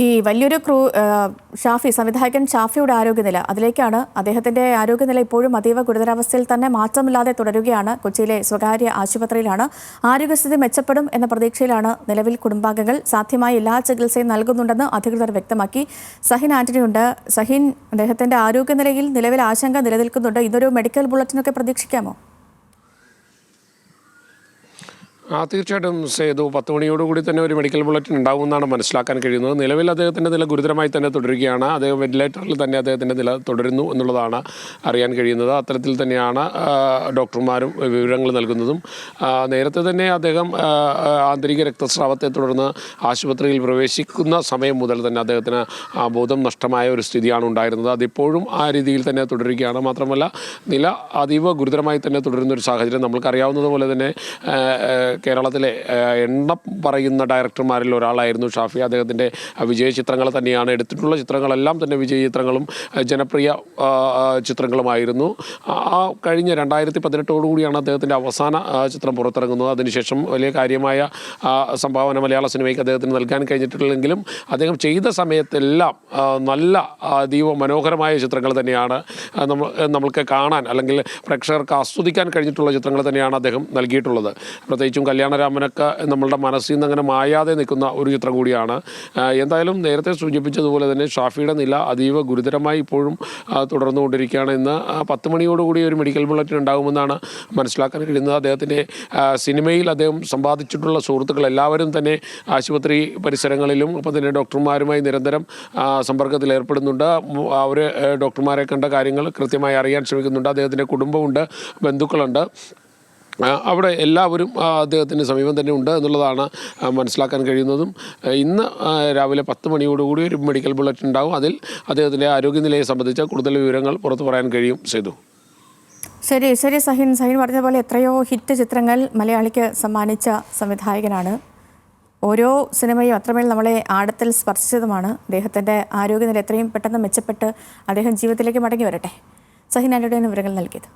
ഈ വലിയൊരു ഷാഫി സംവിധായകൻ ഷാഫിയുടെ ആരോഗ്യനില അതിലേക്കാണ്. അദ്ദേഹത്തിന്റെ ആരോഗ്യനില ഇപ്പോഴും അതീവ ഗുരുതരാവസ്ഥയിൽ തന്നെ മാറ്റമില്ലാതെ തുടരുകയാണ്. കൊച്ചിയിലെ സ്വകാര്യ ആശുപത്രിയിലാണ്. ആരോഗ്യസ്ഥിതി മെച്ചപ്പെടും എന്ന പ്രതീക്ഷയിലാണ് നിലവിൽ കുടുംബാംഗങ്ങൾ. സാധ്യമായ എല്ലാ ചികിത്സയും നൽകുന്നുണ്ടെന്ന് അധികൃതർ വ്യക്തമാക്കി. സഹിൻ ആന്റണി ഉണ്ട്. സഹിൻ, അദ്ദേഹത്തിന്റെ ആരോഗ്യനിലയിൽ നിലവിൽ ആശങ്ക നിലനിൽക്കുന്നുണ്ട്. ഇതൊരു മെഡിക്കൽ ബുള്ളറ്റിനൊക്കെ പ്രതീക്ഷിക്കാമോ? തീർച്ചയായിട്ടും സേതു 10 മണിയോടുകൂടി തന്നെ ഒരു മെഡിക്കൽ ബുള്ളറ്റിൻ ഉണ്ടാകുമെന്നാണ് മനസ്സിലാക്കാൻ കഴിയുന്നത്. നിലവിൽ അദ്ദേഹത്തിൻ്റെ നില ഗുരുതരമായി തന്നെ തുടരുകയാണ്. അദ്ദേഹം വെന്റിലേറ്ററിൽ തന്നെ അദ്ദേഹത്തിൻ്റെ നില തുടരുന്നു എന്നുള്ളതാണ് അറിയാൻ കഴിയുന്നത്. അത്തരത്തിൽ തന്നെയാണ് ഡോക്ടർമാരും വിവരങ്ങൾ നൽകുന്നതും. നേരത്തെ തന്നെ അദ്ദേഹം ആന്തരിക രക്തസ്രാവത്തെ തുടർന്ന് ആശുപത്രിയിൽ പ്രവേശിക്കുന്ന സമയം മുതൽ തന്നെ അദ്ദേഹത്തിന് ബോധം നഷ്ടമായ ഒരു സ്ഥിതിയാണ് ഉണ്ടായിരുന്നത്. അതിപ്പോഴും ആ രീതിയിൽ തന്നെ തുടരുകയാണ്. മാത്രമല്ല നില അതീവ ഗുരുതരമായി തന്നെ തുടരുന്ന ഒരു സാഹചര്യം. നമ്മൾക്കറിയാവുന്നതുപോലെ തന്നെ കേരളത്തിലെ എണ്ണം പറയുന്ന ഡയറക്ടർമാരിൽ ഒരാളായിരുന്നു ഷാഫി. അദ്ദേഹത്തിൻ്റെ വിജയ ചിത്രങ്ങൾ തന്നെയാണ്. എടുത്തിട്ടുള്ള ചിത്രങ്ങളെല്ലാം തന്നെ വിജയ ചിത്രങ്ങളും ജനപ്രിയ ചിത്രങ്ങളുമായിരുന്നു. കഴിഞ്ഞ 2018 അദ്ദേഹത്തിൻ്റെ അവസാന ചിത്രം പുറത്തിറങ്ങുന്നത്. അതിനുശേഷം വലിയ കാര്യമായ സംഭാവന മലയാള സിനിമയ്ക്ക് അദ്ദേഹത്തിന് നൽകാൻ കഴിഞ്ഞിട്ടില്ലെങ്കിലും അദ്ദേഹം ചെയ്ത സമയത്തെല്ലാം നല്ല അതീവ മനോഹരമായ ചിത്രങ്ങൾ തന്നെയാണ് നമ്മൾക്ക് കാണാൻ, അല്ലെങ്കിൽ പ്രേക്ഷകർക്ക് ആസ്വദിക്കാൻ കഴിഞ്ഞിട്ടുള്ള ചിത്രങ്ങൾ തന്നെയാണ് അദ്ദേഹം നൽകിയിട്ടുള്ളത്. പ്രത്യേകിച്ചും കല്യാണരാമനൊക്കെ നമ്മളുടെ മനസ്സിൽ നിന്ന് അങ്ങനെ മായാതെ നിൽക്കുന്ന ഒരു ചിത്രം കൂടിയാണ്. എന്തായാലും നേരത്തെ സൂചിപ്പിച്ചതുപോലെ തന്നെ ഷാഫിയുടെ നില അതീവ ഗുരുതരമായി ഇപ്പോഴും തുടർന്നുകൊണ്ടിരിക്കുകയാണ്. ഇന്ന് 10 മണിയോടുകൂടി ഒരു മെഡിക്കൽ ബുള്ളറ്റിൻ ഉണ്ടാകുമെന്നാണ് മനസ്സിലാക്കാൻ കഴിയുന്നത്. അദ്ദേഹത്തിൻ്റെ സിനിമയിൽ അദ്ദേഹം സമ്പാദിച്ചിട്ടുള്ള സുഹൃത്തുക്കൾ എല്ലാവരും തന്നെ ആശുപത്രി പരിസരങ്ങളിലും ഒപ്പം തന്നെ ഡോക്ടർമാരുമായി നിരന്തരം സമ്പർക്കത്തിൽ ഏർപ്പെടുന്നുണ്ട്. അവർ ഡോക്ടർമാരെ കണ്ട കാര്യങ്ങൾ കൃത്യമായി അറിയാൻ ശ്രമിക്കുന്നുണ്ട്. അദ്ദേഹത്തിൻ്റെ കുടുംബമുണ്ട്, ബന്ധുക്കളുണ്ട്. അവിടെ എല്ലാവരും അദ്ദേഹത്തിൻ്റെ സമീപം തന്നെ ഉണ്ട് എന്നുള്ളതാണ് മനസ്സിലാക്കാൻ കഴിയുന്നതും. ഇന്ന് രാവിലെ 10 മണിയോടുകൂടി ഒരു മെഡിക്കൽ ബുള്ളറ്റിൻ ഉണ്ടാകും. അതിൽ അദ്ദേഹത്തിൻ്റെ ആരോഗ്യനിലയെ സംബന്ധിച്ച കൂടുതൽ വിവരങ്ങൾ പുറത്തു പറയാൻ കഴിയും. സേതു, ശരി സഹിൻ പറഞ്ഞ പോലെ എത്രയോ ഹിറ്റ് ചിത്രങ്ങൾ മലയാളിക്ക് സമ്മാനിച്ച സംവിധായകനാണ്. ഓരോ സിനിമയും അത്രമേൽ നമ്മളെ ആഴത്തിൽ സ്പർശിച്ചതുമാണ്. അദ്ദേഹത്തിൻ്റെ ആരോഗ്യനില എത്രയും പെട്ടെന്ന് മെച്ചപ്പെട്ട് അദ്ദേഹം ജീവിതത്തിലേക്ക് മടങ്ങി വരട്ടെ. സഹിൻ ആന്റണിയാണ് വിവരങ്ങൾ നൽകിയത്.